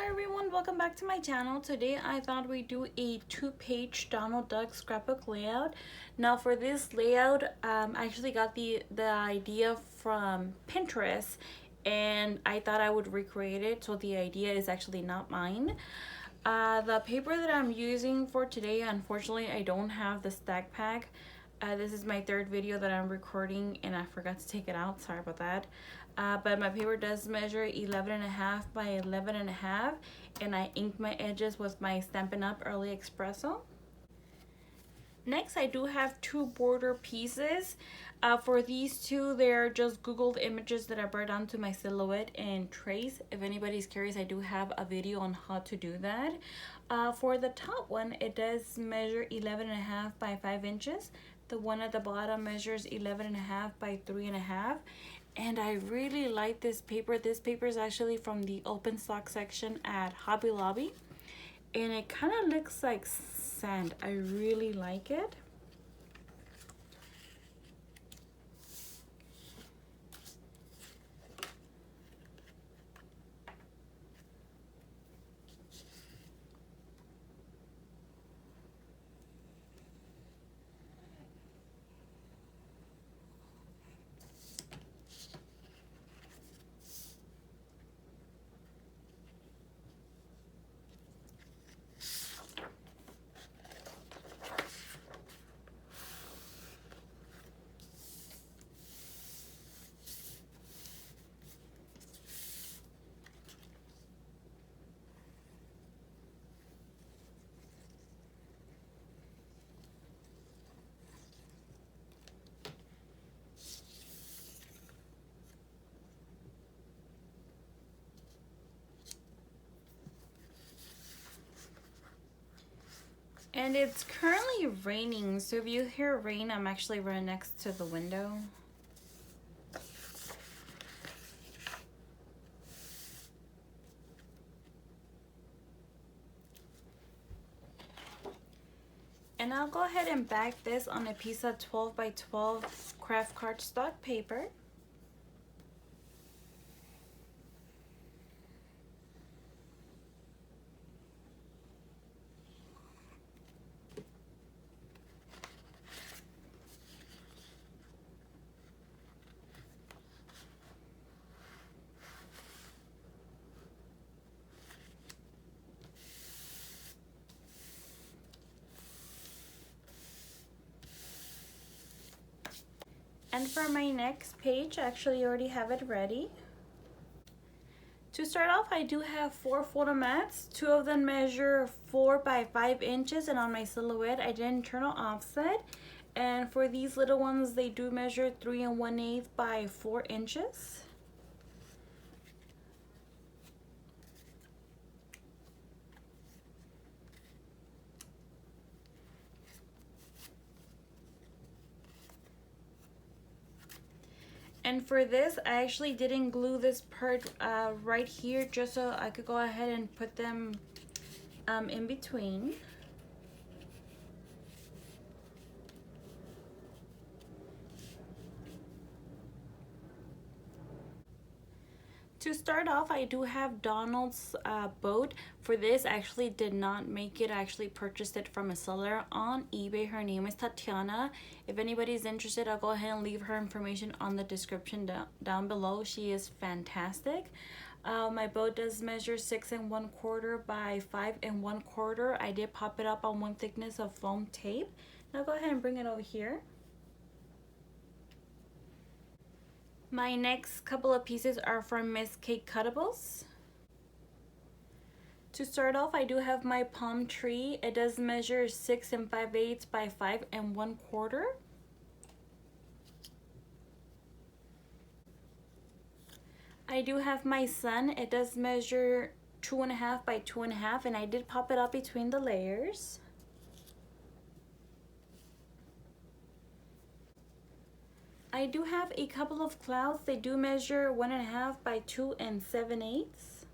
Hi everyone, welcome back to my channel. Today I thought we'd do a 2-page Donald Duck scrapbook layout. Now for this layout, I actually got the idea from Pinterest and I thought I would recreate it, so the idea is actually not mine. The paper that I'm using for today, unfortunately I don't have the stack pack. This is my third video that I'm recording and I forgot to take it out, sorry about that. But my paper does measure 11.5 by 11.5 and I inked my edges with my Stampin' Up! Early Espresso. Next, I do have two border pieces. For these two, they're just Googled images that I brought onto my silhouette and trace. If anybody's curious, I do have a video on how to do that. For the top one, it does measure 11.5 by 5 inches. The one at the bottom measures 11.5 by 3.5. And I really like this paper. This paper is actually from the open stock section at Hobby Lobby. And it kind of looks like sand. I really like it. And it's currently raining, so if you hear rain, I'm actually right next to the window. And I'll go ahead and back this on a piece of 12 by 12 craft cardstock paper. And for my next page, I actually already have it ready. To start off, I do have 4 photo mats. 2 of them measure 4 by 5 inches, and on my silhouette, I did internal offset. And for these little ones, they do measure 3 1/8 by 4 inches. And for this, I actually didn't glue this part right here just so I could go ahead and put them in between. To start off, I do have Donald's boat. For this, I actually did not make it. I actually purchased it from a seller on eBay. Her name is Tatiana. If anybody's interested, I'll go ahead and leave her information on the description down below. She is fantastic. My boat does measure 6 1/4 by 5 1/4. I did pop it up on 1 thickness of foam tape. Now go ahead and bring it over here. My next couple of pieces are from Miss Kate Cuttables. To start off, I do have my palm tree. It does measure 6 5/8 by 5 1/4. I do have my sun. It does measure 2.5 by 2.5, and I did pop it up between the layers. I do have a couple of clouds. They do measure 1.5 by 2 7/8.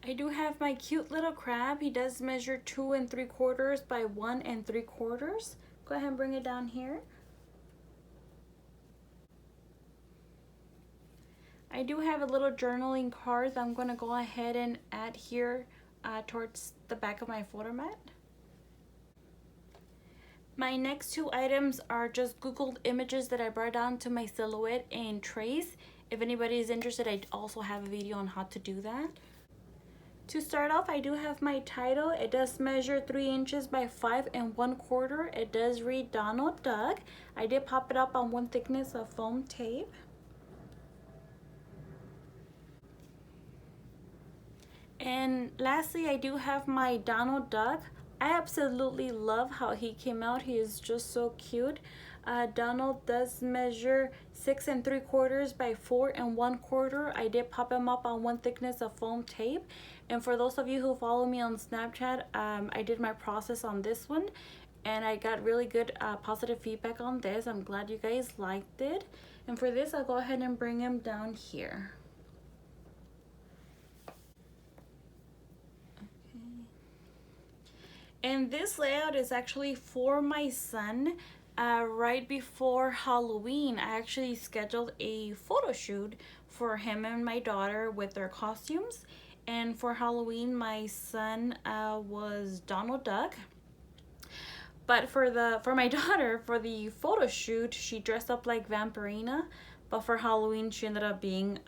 I do have my cute little crab. He does measure 2 3/4 by 1 3/4. Go ahead and bring it down here. I do have a little journaling card that I'm going to go ahead and add here towards the back of my photo mat. My next two items are just Googled images that I brought down to my silhouette in trays. If anybody is interested, I also have a video on how to do that. To start off, I do have my title. It does measure 3 inches by 5 1/4. It does read Donald Duck. I did pop it up on 1 thickness of foam tape. And lastly, I do have my Donald Duck. I absolutely love how he came out. He is just so cute. Donald does measure 6 3/4 by 4 1/4. I did pop him up on 1 thickness of foam tape. And for those of you who follow me on Snapchat, I did my process on this one, and I got really good positive feedback on this. I'm glad you guys liked it. And for this, I'll go ahead and bring him down here. And this layout is actually for my son. Right before Halloween, I actually scheduled a photo shoot for him and my daughter with their costumes. And for Halloween, my son was Donald Duck. But for my daughter, for the photo shoot, she dressed up like Vampirina. But for Halloween, she ended up being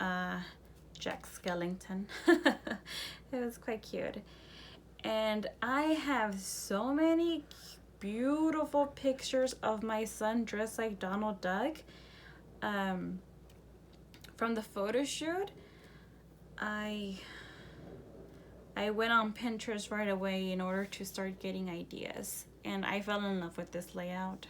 Jack Skellington. It was quite cute. And I have so many beautiful pictures of my son dressed like Donald Duck from the photo shoot. I went on Pinterest right away in order to start getting ideas, and I fell in love with this layout.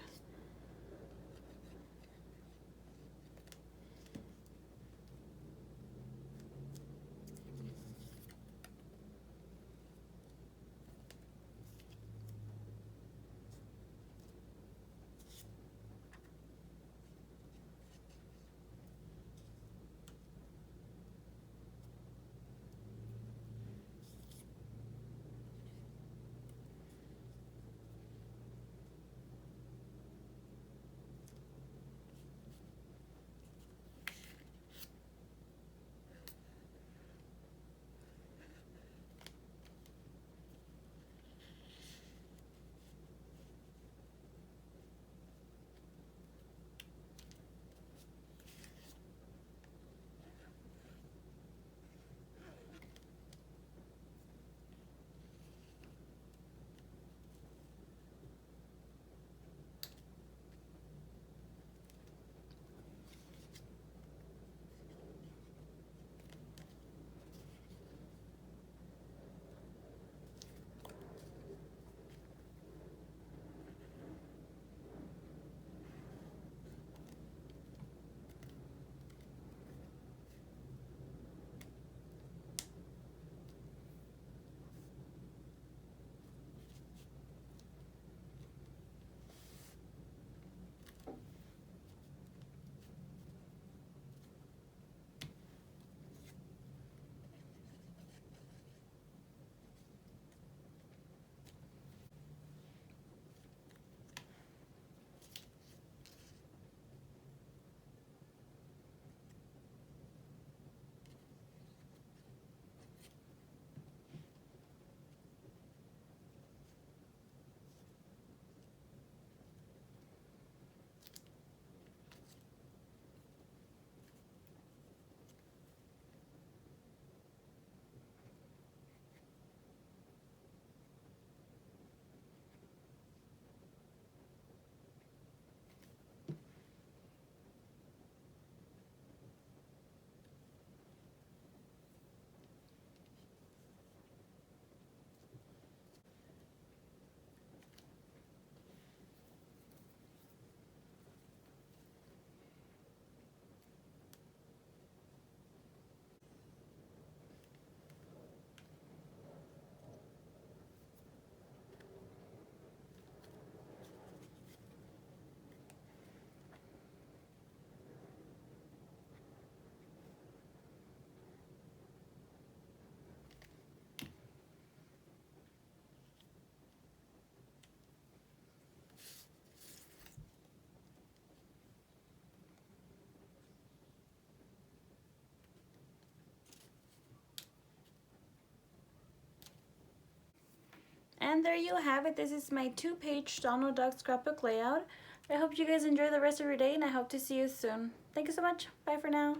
And there you have it. This is my 2-page Donald Duck scrapbook layout. I hope you guys enjoy the rest of your day, and I hope to see you soon. Thank you so much. Bye for now.